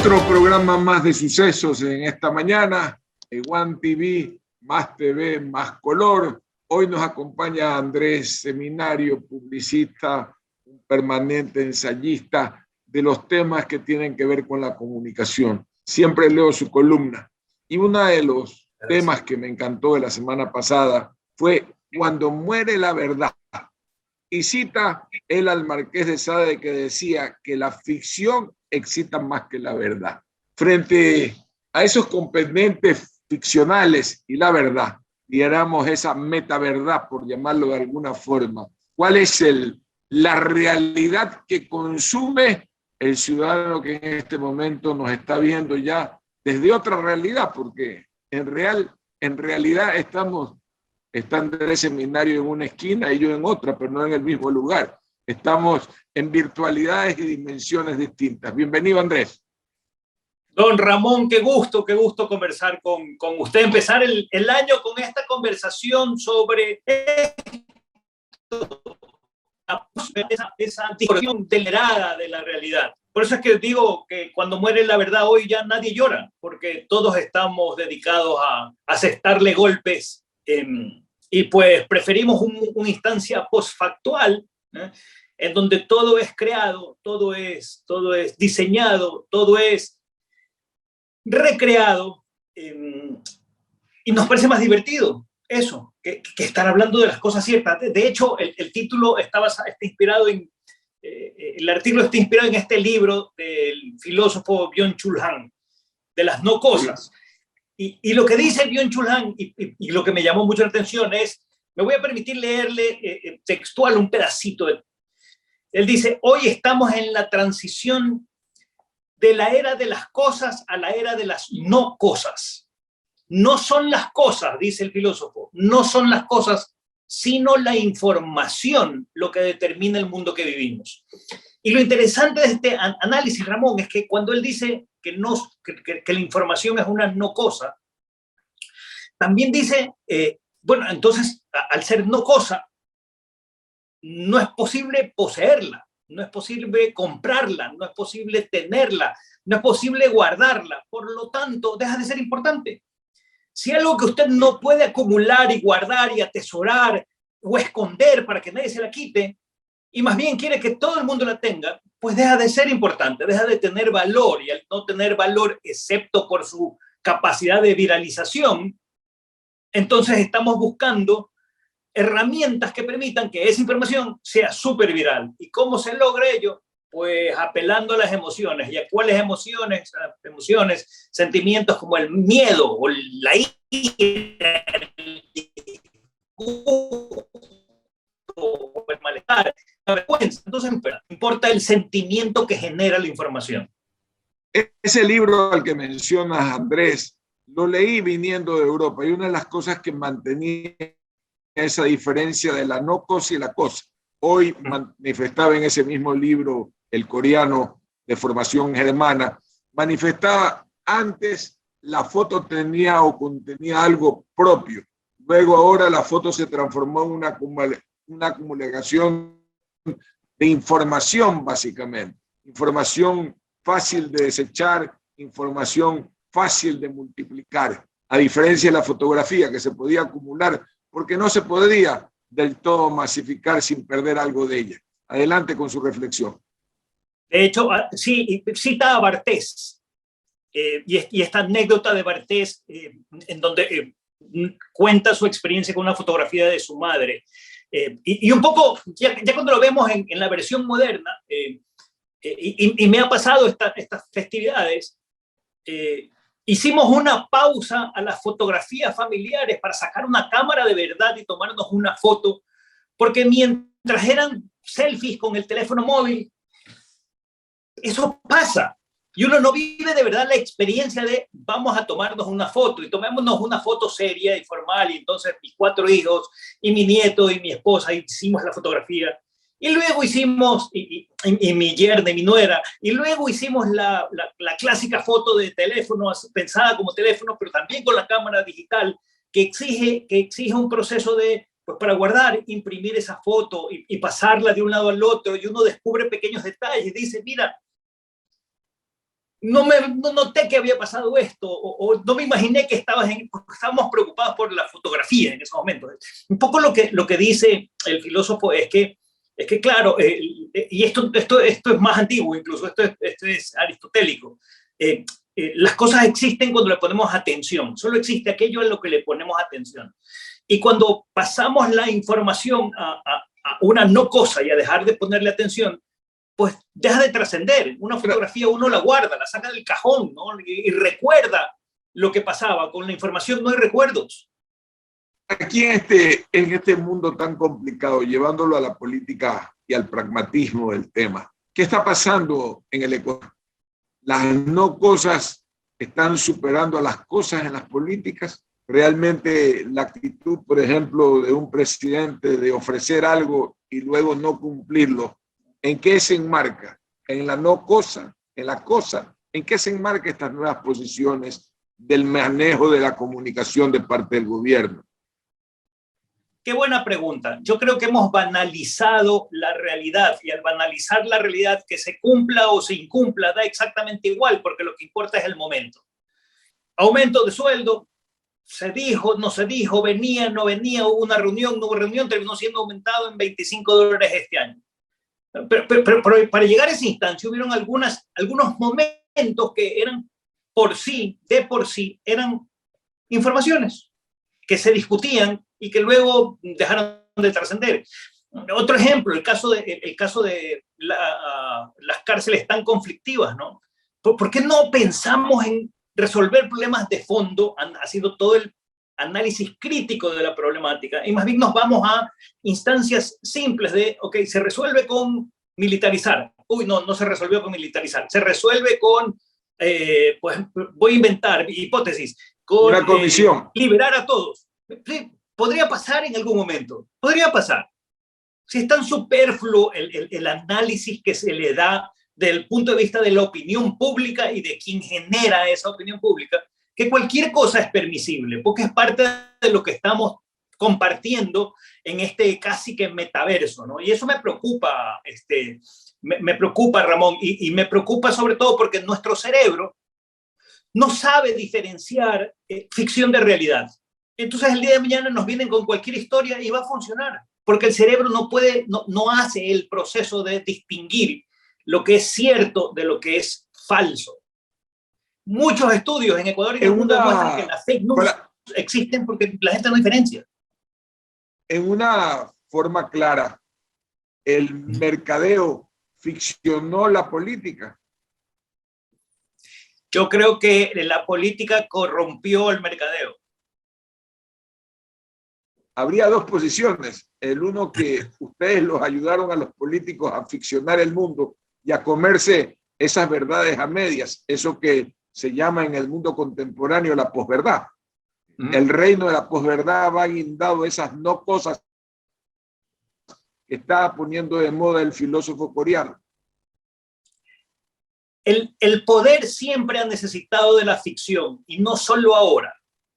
Otro programa más de sucesos en esta mañana, One TV, más TV, más color. Hoy nos acompaña Andrés Seminario, publicista, un permanente ensayista de los temas que tienen que ver con la comunicación. Siempre leo su columna. Y uno de los temas que me encantó de la semana pasada fue Cuando muere la verdad. Y cita él al Marqués de Sade, que decía que la ficción excita más que la verdad. Frente a esos componentes ficcionales y la verdad, diéramos esa metaverdad, por llamarlo de alguna forma, ¿cuál es la realidad que consume el ciudadano que en este momento nos está viendo ya desde otra realidad? Porque en realidad está Andrés Seminario en una esquina y yo en otra, pero no en el mismo lugar. Estamos en virtualidades y dimensiones distintas. Bienvenido, Andrés. Don Ramón, qué gusto conversar con usted. Empezar el año con esta conversación sobre esa anticorrupción acelerada de la realidad. Por eso es que digo que cuando muere la verdad hoy ya nadie llora, porque todos estamos dedicados a asestarle golpes y pues preferimos una instancia postfactual, en donde todo es creado, todo es diseñado, todo es recreado, y nos parece más divertido eso, que estar hablando de las cosas ciertas. De hecho, el título está inspirado en, el artículo está inspirado en este libro del filósofo Byung-Chul Han, de las no cosas. Y lo que dice Byung-Chul Han, y lo que me llamó mucho la atención es, me voy a permitir leerle textual un pedacito. Él dice, hoy estamos en la transición de la era de las cosas a la era de las no cosas. No son las cosas, dice el filósofo, no son las cosas, sino la información lo que determina el mundo que vivimos. Y lo interesante de este análisis, Ramón, es que cuando él dice que la información es una no cosa, también dice, bueno, entonces, al ser no cosa, no es posible poseerla, no es posible comprarla, no es posible tenerla, no es posible guardarla, por lo tanto, deja de ser importante. Si algo que usted no puede acumular y guardar y atesorar o esconder para que nadie se la quite, y más bien quiere que todo el mundo la tenga, pues deja de ser importante, deja de tener valor, y al no tener valor, excepto por su capacidad de viralización, entonces estamos buscando herramientas que permitan que esa información sea súper viral. ¿Y cómo se logra ello? Pues apelando a las emociones. ¿Y a cuáles emociones? Emociones, sentimientos como el miedo o la ira, o el malestar, la vergüenza. Entonces, importa el sentimiento que genera la información. Ese libro al que mencionas, Andrés, lo leí viniendo de Europa, y una de las cosas que mantenía esa diferencia de la no cosa y la cosa. Hoy manifestaba en ese mismo libro el coreano de formación germana, manifestaba antes la foto tenía o contenía algo propio, luego ahora la foto se transformó en una acumulación de información, básicamente, información fácil de desechar, información fácil de multiplicar, a diferencia de la fotografía que se podía acumular porque no se podría del todo masificar sin perder algo de ella. Adelante con su reflexión. De hecho, sí, cita a Bartés, y esta anécdota de Bartés, en donde cuenta su experiencia con una fotografía de su madre. Y un poco, ya cuando lo vemos en la versión moderna, y me ha pasado estas festividades, hicimos una pausa a las fotografías familiares para sacar una cámara de verdad y tomarnos una foto, porque mientras eran selfies con el teléfono móvil, eso pasa. Y uno no vive de verdad la experiencia de vamos a tomarnos una foto, y tomémonos una foto seria y formal, y entonces mis 4 hijos y mi nieto y mi esposa hicimos la fotografía. Y luego hicimos, y mi yerna y mi nuera, y luego hicimos la clásica foto de teléfono, pensada como teléfono, pero también con la cámara digital, que exige un proceso de, pues para guardar, imprimir esa foto y pasarla de un lado al otro, y uno descubre pequeños detalles, y dice, mira, no noté que había pasado esto, o no me imaginé que estábamos preocupados por la fotografía en esos momentos. Un poco lo que dice el filósofo es que claro, y esto es más antiguo incluso, esto es aristotélico. Las cosas existen cuando le ponemos atención, solo existe aquello en lo que le ponemos atención. Y cuando pasamos la información a una no cosa y a dejar de ponerle atención, pues deja de trascender. Una fotografía uno la guarda, la saca del cajón, ¿no? Y recuerda lo que pasaba. Con la información no hay recuerdos. Aquí en este mundo tan complicado, llevándolo a la política y al pragmatismo del tema, ¿qué está pasando en el Ecuador? Las no cosas están superando a las cosas en las políticas. Realmente la actitud, por ejemplo, de un presidente de ofrecer algo y luego no cumplirlo, ¿en qué se enmarca? ¿En la no cosa? ¿En la cosa? ¿En qué se enmarca estas nuevas posiciones del manejo de la comunicación de parte del gobierno? Qué buena pregunta. Yo creo que hemos banalizado la realidad, y al banalizar la realidad, que se cumpla o se incumpla da exactamente igual, porque lo que importa es el momento. Aumento de sueldo, se dijo, no se dijo, venía, no venía, hubo una reunión, no hubo reunión, terminó siendo aumentado en $25 este año. Pero para llegar a esa instancia hubieron algunos momentos que eran de por sí, eran informaciones que se discutían y que luego dejaron de trascender. Otro ejemplo, el caso de las cárceles tan conflictivas, ¿no? ¿Por qué no pensamos en resolver problemas de fondo, haciendo todo el análisis crítico de la problemática, y más bien nos vamos a instancias simples de, ok, se resuelve con militarizar? Uy, no se resolvió con militarizar. Se resuelve con, pues voy a inventar hipótesis, con una comisión. Liberar a todos. Sí, podría pasar en algún momento, podría pasar. Si es tan superfluo el análisis que se le da desde el punto de vista de la opinión pública y de quien genera esa opinión pública, que cualquier cosa es permisible, porque es parte de lo que estamos compartiendo en este casi que metaverso, ¿no? Y eso me preocupa, me preocupa, Ramón, y me preocupa sobre todo porque nuestro cerebro no sabe diferenciar ficción de realidad. Entonces el día de mañana nos vienen con cualquier historia y va a funcionar, porque el cerebro no hace el proceso de distinguir lo que es cierto de lo que es falso. Muchos estudios en Ecuador y en el mundo demuestran que las fake news existen porque la gente no diferencia. En una forma clara, el mercadeo ficcionó la política. Yo creo que la política corrompió el mercadeo. Habría dos posiciones. El uno, que ustedes los ayudaron a los políticos a ficcionar el mundo y a comerse esas verdades a medias, eso que se llama en el mundo contemporáneo la posverdad. El reino de la posverdad va guindado esas no cosas que está poniendo de moda el filósofo coreano. El poder siempre ha necesitado de la ficción, y no solo ahora.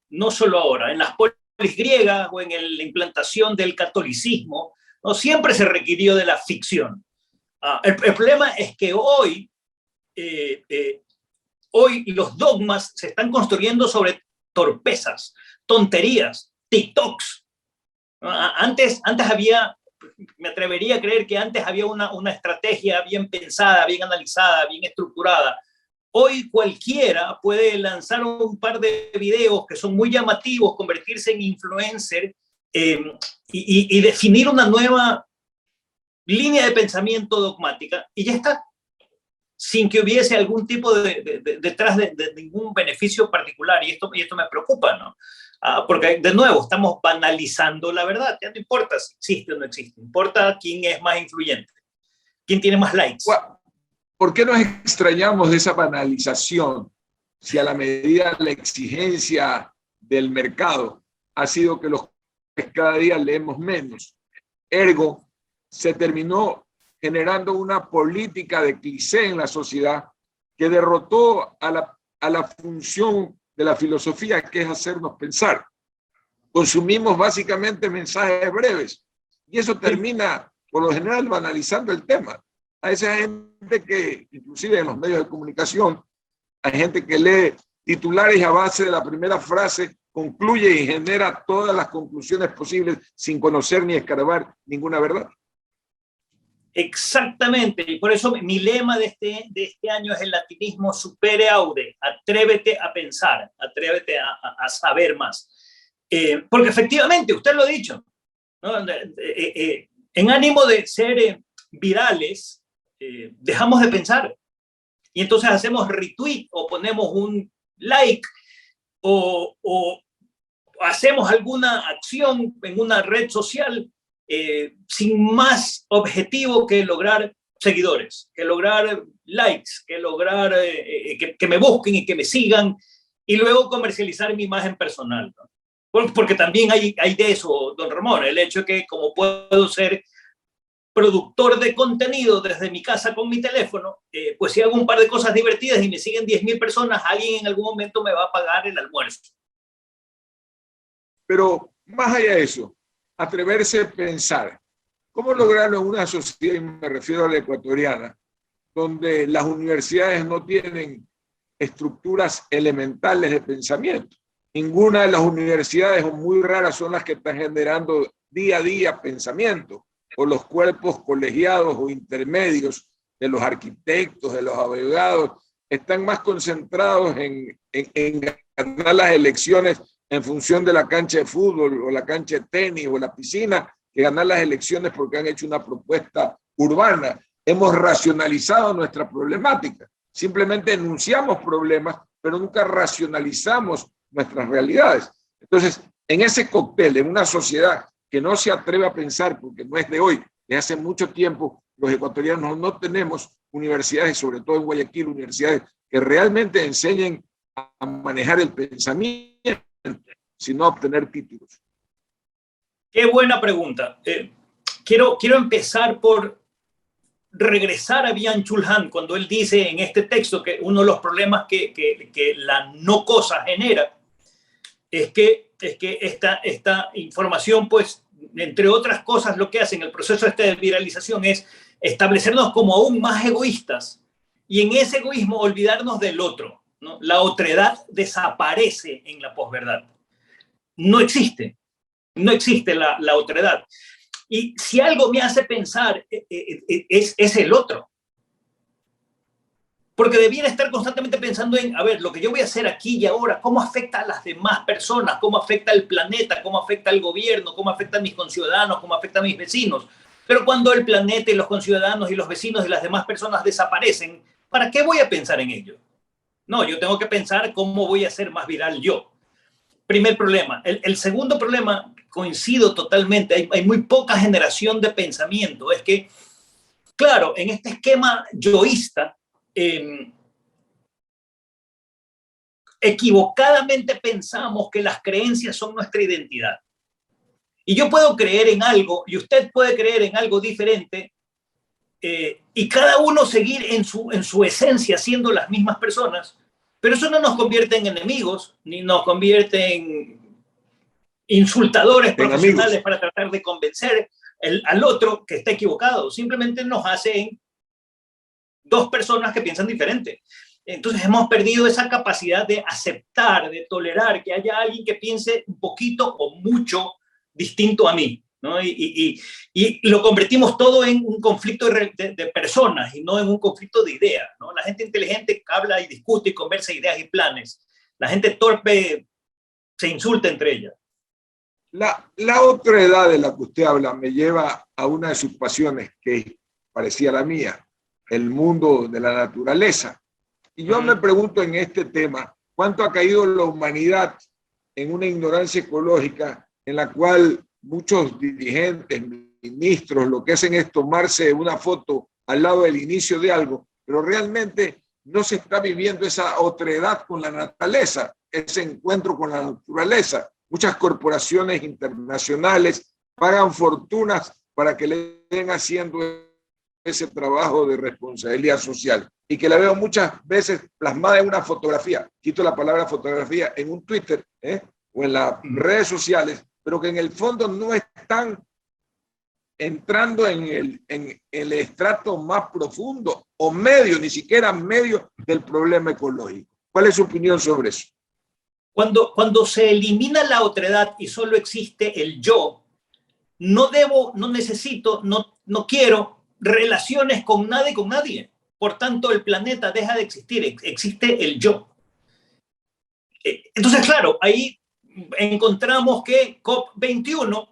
En las polis griegas o en la implantación del catolicismo, no siempre se requirió de la ficción. El problema es que hoy los dogmas se están construyendo sobre torpezas, tonterías, TikToks. Antes había, me atrevería a creer que antes había una estrategia bien pensada, bien analizada, bien estructurada. Hoy cualquiera puede lanzar un par de videos que son muy llamativos, convertirse en influencer y definir una nueva línea de pensamiento dogmática, y ya está, sin que hubiese algún tipo detrás de ningún beneficio particular. Y esto me preocupa, ¿no? Porque, de nuevo, estamos banalizando la verdad. Ya no importa si existe o no existe, importa quién es más influyente, quién tiene más likes. ¿Por qué nos extrañamos de esa banalización si a la medida de la exigencia del mercado ha sido que los cada día leemos menos? Ergo, se terminó generando una política de cliché en la sociedad que derrotó a la función de la filosofía, que es hacernos pensar. Consumimos básicamente mensajes breves y eso termina, por lo general, banalizando el tema. A esa gente que, inclusive en los medios de comunicación, Hay gente que lee titulares y a base de la primera frase concluye y genera todas las conclusiones posibles sin conocer ni escarbar ninguna verdad. Exactamente, y por eso mi lema de este año es el latinismo supere aude, atrévete a pensar, atrévete a saber más. Porque efectivamente, usted lo ha dicho, ¿no? En ánimo de ser virales, dejamos de pensar. Y entonces hacemos retweet o ponemos un like o hacemos alguna acción en una red social sin más objetivo que lograr seguidores, que lograr likes, que lograr que me busquen y que me sigan y luego comercializar mi imagen personal, ¿no? Porque también hay de eso, don Ramón, el hecho de que como puedo ser productor de contenido desde mi casa con mi teléfono, pues si hago un par de cosas divertidas y me siguen 10.000 personas, alguien en algún momento me va a pagar el almuerzo. Pero más allá de eso, atreverse a pensar. ¿Cómo lograrlo en una sociedad, y me refiero a la ecuatoriana, donde las universidades no tienen estructuras elementales de pensamiento? Ninguna de las universidades, o muy raras, son las que están generando día a día pensamiento, o los cuerpos colegiados o intermedios de los arquitectos, de los abogados, están más concentrados en ganar las elecciones en función de la cancha de fútbol o la cancha de tenis o la piscina, que ganar las elecciones porque han hecho una propuesta urbana. Hemos racionalizado nuestra problemática. Simplemente enunciamos problemas, pero nunca racionalizamos nuestras realidades. Entonces, en ese cóctel, en una sociedad que no se atreve a pensar, porque no es de hoy, de hace mucho tiempo, los ecuatorianos no tenemos universidades, sobre todo en Guayaquil, universidades que realmente enseñen a manejar el pensamiento, sino a obtener títulos. Qué buena pregunta. Quiero empezar por regresar a Byung-Chul Han cuando él dice en este texto que uno de los problemas que la no cosa genera es que esta información, pues, entre otras cosas, lo que hace en el proceso de viralización es establecernos como aún más egoístas y en ese egoísmo olvidarnos del otro, ¿no? La otredad desaparece en la posverdad. No existe la otredad. Y si algo me hace pensar es el otro. Porque debiera estar constantemente pensando en, a ver, lo que yo voy a hacer aquí y ahora, cómo afecta a las demás personas, cómo afecta al planeta, cómo afecta al gobierno, cómo afecta a mis conciudadanos, cómo afecta a mis vecinos. Pero cuando el planeta y los conciudadanos y los vecinos y las demás personas desaparecen, ¿para qué voy a pensar en ello? No, yo tengo que pensar cómo voy a ser más viral yo. Primer problema. El segundo problema, coincido totalmente, hay muy poca generación de pensamiento. Es que, claro, en este esquema yoísta, equivocadamente pensamos que las creencias son nuestra identidad. Y yo puedo creer en algo y usted puede creer en algo diferente y cada uno seguir en su esencia siendo las mismas personas, pero eso no nos convierte en enemigos ni nos convierte en insultadores profesionales amigos, para tratar de convencer al otro que está equivocado. Simplemente nos hacen dos personas que piensan diferente. Entonces hemos perdido esa capacidad de aceptar, de tolerar que haya alguien que piense un poquito o mucho distinto a mí, ¿no? Y lo convertimos todo en un conflicto de personas y no en un conflicto de ideas, ¿no? La gente inteligente habla y discute y conversa ideas y planes. La gente torpe se insulta entre ellas. La otra edad de la que usted habla me lleva a una de sus pasiones que parecía la mía, el mundo de la naturaleza. Y yo me pregunto en este tema, ¿cuánto ha caído la humanidad en una ignorancia ecológica en la cual muchos dirigentes, ministros, lo que hacen es tomarse una foto al lado del inicio de algo, pero realmente no se está viviendo esa otredad con la naturaleza, ese encuentro con la naturaleza? Muchas corporaciones internacionales pagan fortunas para que le den haciendo ese trabajo de responsabilidad social y que la veo muchas veces plasmada en una fotografía, quito la palabra fotografía, en un Twitter o en las redes sociales, pero que en el fondo no están entrando en el estrato más profundo o medio, ni siquiera medio del problema ecológico. ¿Cuál es su opinión sobre eso? Cuando se elimina la otredad y solo existe el yo, no debo, no necesito, no quiero relaciones con nada y con nadie. Por tanto, el planeta deja de existir, existe el yo. Entonces, claro, ahí encontramos que COP21,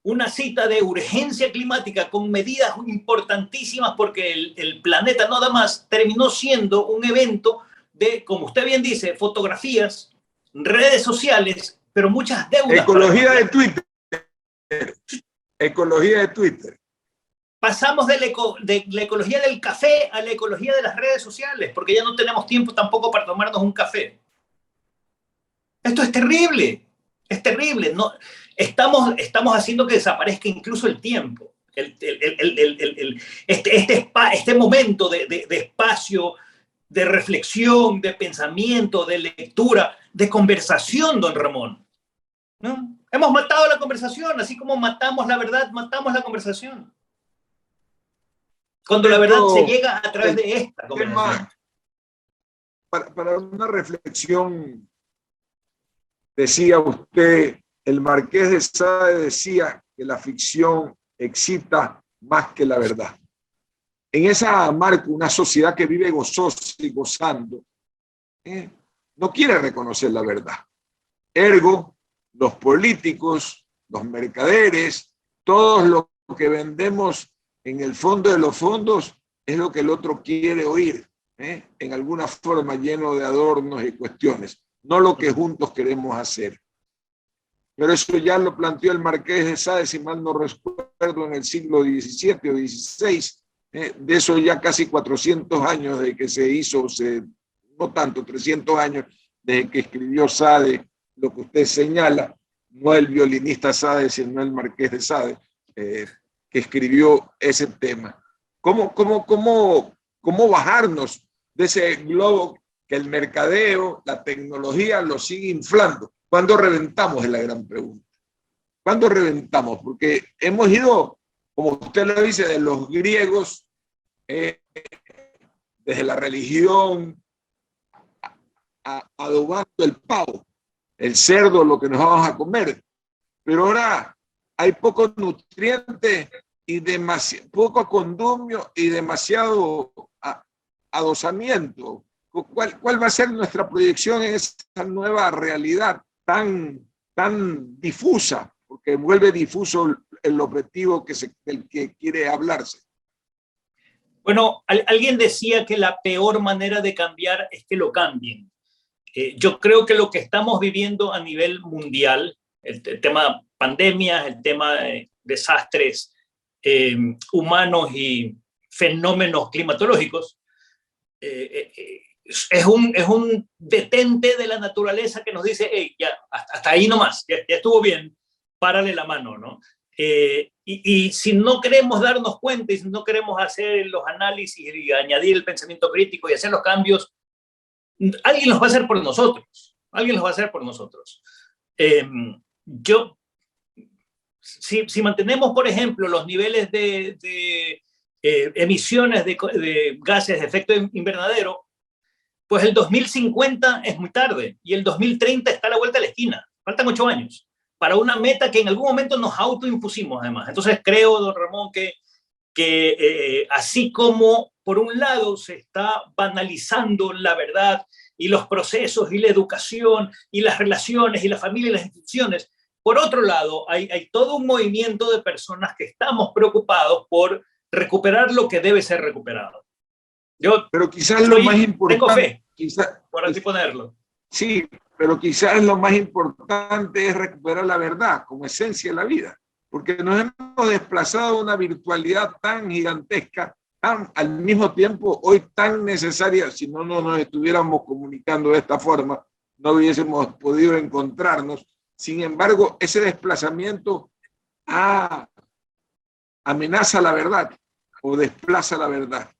una cita de urgencia climática con medidas importantísimas porque el planeta nada más terminó siendo un evento de, como usted bien dice, fotografías, redes sociales, pero muchas deudas. Ecología de Twitter. Ecología de Twitter. Pasamos de la ecología del café a la ecología de las redes sociales, porque ya no tenemos tiempo tampoco para tomarnos un café. Esto es terrible, es terrible. No, estamos haciendo que desaparezca incluso el tiempo, este momento de espacio, de reflexión, de pensamiento, de lectura, de conversación, don Ramón. ¿No? Hemos matado la conversación, así como matamos la verdad, matamos la conversación. Cuando la verdad se llega a través de esta conversación. Para una reflexión, decía usted, el Marqués de Sade decía que la ficción excita más que la verdad. En esa marca, una sociedad que vive gozosa y gozando, no quiere reconocer la verdad. Ergo, los políticos, los mercaderes, todos los que vendemos en el fondo de los fondos es lo que el otro quiere oír, en alguna forma lleno de adornos y cuestiones, no lo que juntos queremos hacer. Pero eso ya lo planteó el Marqués de Sade, si mal no recuerdo, en el siglo XVII o XVI, de eso ya casi 400 años de que se hizo, no tanto, 300 años desde que escribió Sade lo que usted señala, no el violinista Sade, sino el Marqués de Sade, que escribió ese tema. ¿Cómo bajarnos de ese globo que el mercadeo, la tecnología lo sigue inflando? ¿Cuándo reventamos? Es la gran pregunta. ¿Cuándo reventamos? Porque hemos ido, como usted lo dice, de los griegos, desde la religión, adobando el pavo, el cerdo, lo que nos vamos a comer. Pero ahora hay poco nutriente y poco condumio y demasiado adosamiento. ¿Cuál va a ser nuestra proyección en esa nueva realidad tan difusa? Porque vuelve difuso el objetivo del que quiere hablarse. Bueno, alguien decía que la peor manera de cambiar es que lo cambien. Yo creo que lo que estamos viviendo a nivel mundial, el tema pandemias, el tema de desastres humanos y fenómenos climatológicos, es un detente de la naturaleza que nos dice, hey, ya, hasta ahí nomás, ya estuvo bien, párale la mano, ¿no? Y si no queremos darnos cuenta y si no queremos hacer los análisis y añadir el pensamiento crítico y hacer los cambios, alguien los va a hacer por nosotros. Alguien los va a hacer por nosotros. Si mantenemos, por ejemplo, los niveles de emisiones de gases de efecto invernadero, pues el 2050 es muy tarde y el 2030 está a la vuelta de la esquina. Faltan 8 años para una meta que en algún momento nos autoimpusimos, además. Entonces creo, don Ramón, que así como por un lado se está banalizando la verdad y los procesos y la educación y las relaciones y la familia y las instituciones, por otro lado hay todo un movimiento de personas que estamos preocupados por recuperar lo que debe ser recuperado. Pero quizás lo más importante... Tengo fe, quizás, por así ponerlo. Sí, pero quizás lo más importante es recuperar la verdad como esencia de la vida, porque nos hemos desplazado a una virtualidad tan gigantesca, al mismo tiempo hoy tan necesaria. Si no nos estuviéramos comunicando de esta forma, no hubiésemos podido encontrarnos. Sin embargo, ese desplazamiento amenaza la verdad o desplaza la verdad.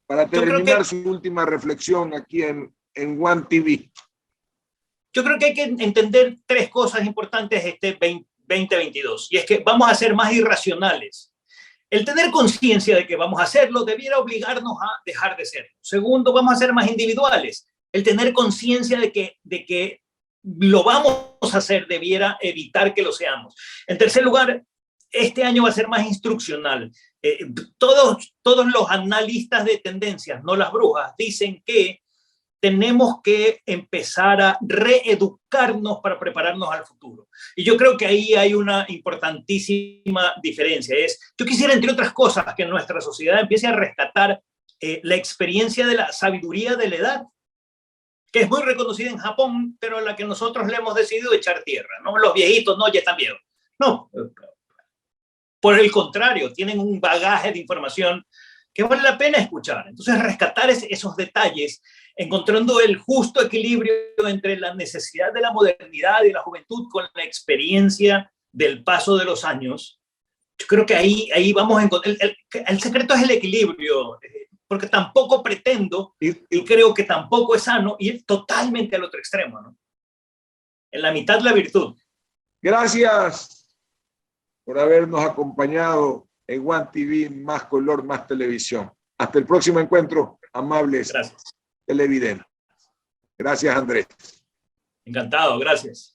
Para terminar su última reflexión aquí en One TV. Yo creo que hay que entender 3 cosas importantes este 2022, y es que vamos a ser más irracionales. El tener conciencia de que vamos a hacerlo debiera obligarnos a dejar de serlo. Segundo, vamos a ser más individuales. el tener conciencia de que lo vamos a hacer debiera evitar que lo seamos. En tercer lugar, este año va a ser más instruccional. Todos los analistas de tendencias, no las brujas, dicen que tenemos que empezar a reeducarnos para prepararnos al futuro. Y yo creo que ahí hay una importantísima diferencia. Yo quisiera, entre otras cosas, que nuestra sociedad empiece a rescatar la experiencia de la sabiduría de la edad, que es muy reconocida en Japón, pero a la que nosotros le hemos decidido echar tierra, ¿no? Los viejitos, no, ya están viejos. No, por el contrario, tienen un bagaje de información que vale la pena escuchar. Entonces, rescatar esos detalles, encontrando el justo equilibrio entre la necesidad de la modernidad y la juventud con la experiencia del paso de los años, yo creo que ahí vamos a encontrar. El secreto es el equilibrio, porque tampoco pretendo, y creo que tampoco es sano, ir totalmente al otro extremo, ¿no? En la mitad la virtud. Gracias por habernos acompañado en One TV, más color, más televisión. Hasta el próximo encuentro, amables televidentes. Gracias, Andrés. Encantado, gracias.